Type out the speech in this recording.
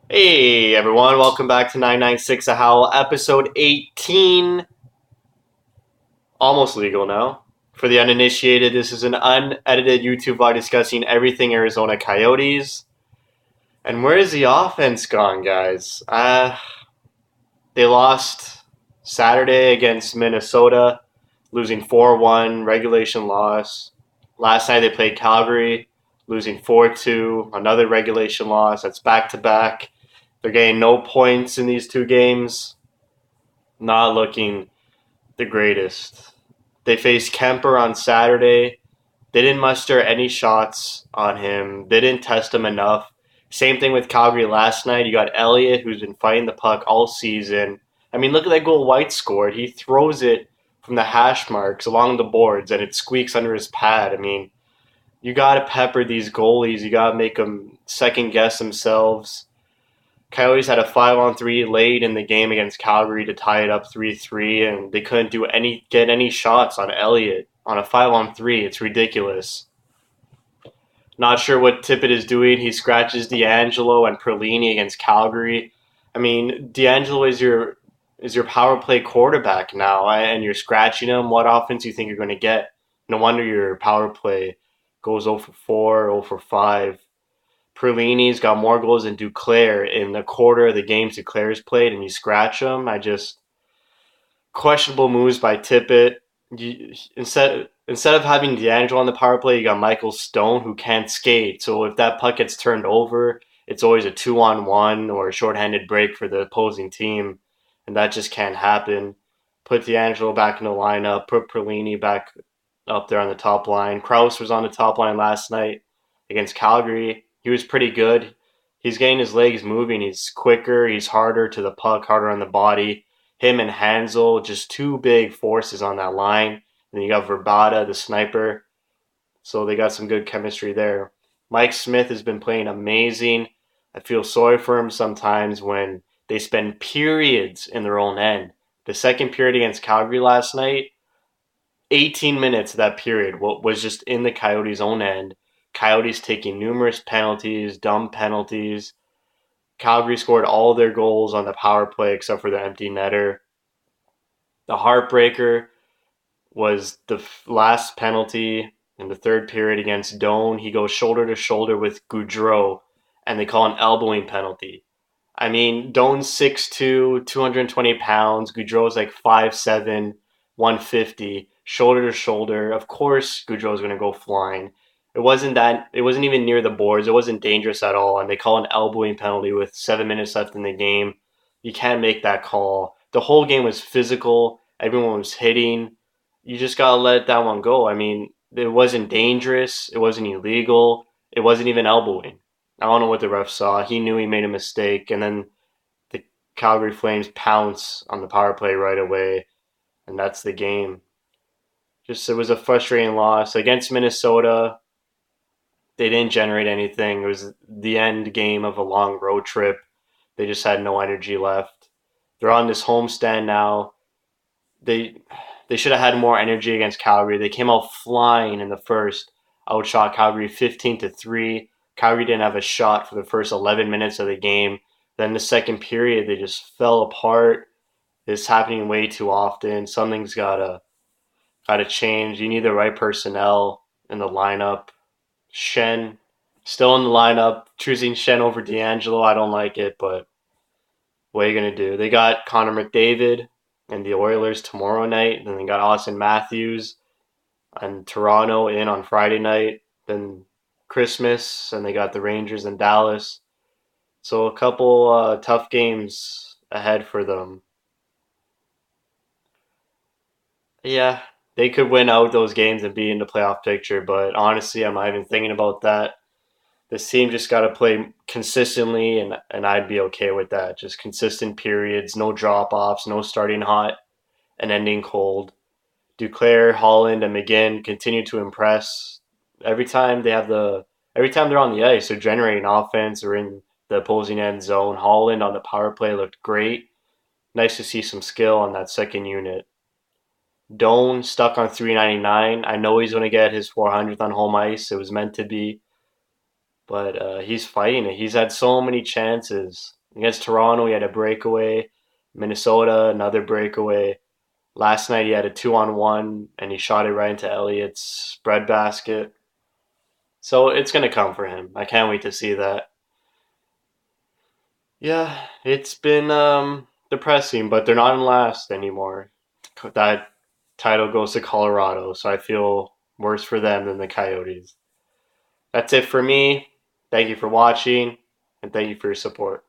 Hey everyone, welcome back to 99.6 The Howl, episode 18. Almost legal now. For the uninitiated, this is an unedited YouTube vlog discussing everything Arizona Coyotes. And where is the offense gone, guys? They lost Saturday against Minnesota, losing 4-1, regulation loss. Last night they played Calgary, losing 4-2, another regulation loss. That's back to back. They're getting no points in these two games. Not looking the greatest. They faced Kemper on Saturday. They didn't muster any shots on him. They didn't test him enough. Same thing with Calgary last night. You got Elliott, who's been fighting the puck all season. I mean, look at that goal White scored. He throws it from the hash marks along the boards, and it squeaks under his pad. I mean, you got to pepper these goalies. You got to make them second guess themselves. Coyotes had a 5-on-3 late in the game against Calgary to tie it up 3-3, and they couldn't get any shots on Elliott on a 5-on-3. It's ridiculous. Not sure what Tippett is doing. He scratches D'Angelo and Perlini against Calgary. I mean, D'Angelo is your power play quarterback now, and you're scratching him. What offense do you think you're going to get? No wonder your power play goes 0 for 4, 0 for 5. Perlini's got more goals than Duclair in a quarter of the games Duclair's played, and you scratch him. Questionable moves by Tippett. Instead of having D'Angelo on the power play, you got Michael Stone who can't skate. So if that puck gets turned over, it's always a 2-on-1 or a shorthanded break for the opposing team, and that just can't happen. Put D'Angelo back in the lineup. Put Perlini back up there on the top line. Krause was on the top line last night against Calgary. He was pretty good. He's getting his legs moving. He's quicker. He's harder to the puck, harder on the body. Him and Hansel, just two big forces on that line. And then you got Verbata, the sniper. So they got some good chemistry there. Mike Smith has been playing amazing. I feel sorry for him sometimes when they spend periods in their own end. The second period against Calgary last night, 18 minutes of that period was just in the Coyotes' own end. Coyotes taking numerous penalties, dumb penalties. Calgary scored all their goals on the power play except for the empty netter. The heartbreaker was the last penalty in the third period against Doan. He goes shoulder to shoulder with Goudreau, and they call an elbowing penalty. I mean, Doan's 6'2", 220 pounds. Goudreau's like 5'7", 150, shoulder to shoulder. Of course, Goudreau's going to go flying. It wasn't even near the boards. It wasn't dangerous at all. And they call an elbowing penalty with 7 minutes left in the game. You can't make that call. The whole game was physical. Everyone was hitting. You just got to let that one go. I mean, it wasn't dangerous. It wasn't illegal. It wasn't even elbowing. I don't know what the ref saw. He knew he made a mistake, and then the Calgary Flames pounce on the power play right away, and that's the game. Just it was a frustrating loss against Minnesota. They didn't generate anything. It was the end game of a long road trip. They just had no energy left. They're on this homestand now. They they should have had more energy against Calgary. They came out flying in the first, outshot Calgary 15-3. Calgary didn't have a shot for the first 11 minutes of the game. Then the second period, they just fell apart. It's happening way too often. Something's gotta change. You need the right personnel in the lineup. Shen still in the lineup. Choosing Shen over D'Angelo, I don't like it, but what are you gonna do? They got Connor McDavid and the Oilers tomorrow night. Then they got Austin Matthews and Toronto in on Friday night. Then Christmas, and they got the Rangers in Dallas. So a couple tough games ahead for them. Yeah, they could win out those games and be in the playoff picture, but honestly, I'm not even thinking about that. This team just got to play consistently, and I'd be okay with that. Just consistent periods, no drop offs, no starting hot and ending cold. Duclair, Holland, and McGinn continue to impress. Every time they have every time they're on the ice, they're generating offense or in the opposing end zone. Holland on the power play looked great. Nice to see some skill on that second unit. Doan stuck on 399. I know he's going to get his 400th on home ice. It was meant to be, but he's fighting it. He's had so many chances. Against Toronto, he had a breakaway. Minnesota, another breakaway. Last night, he had a 2-on-1, and he shot it right into Elliott's breadbasket. So it's going to come for him. I can't wait to see that. Yeah, it's been depressing, but they're not in last anymore. That title goes to Colorado, so I feel worse for them than the Coyotes. That's it for me. Thank you for watching, and thank you for your support.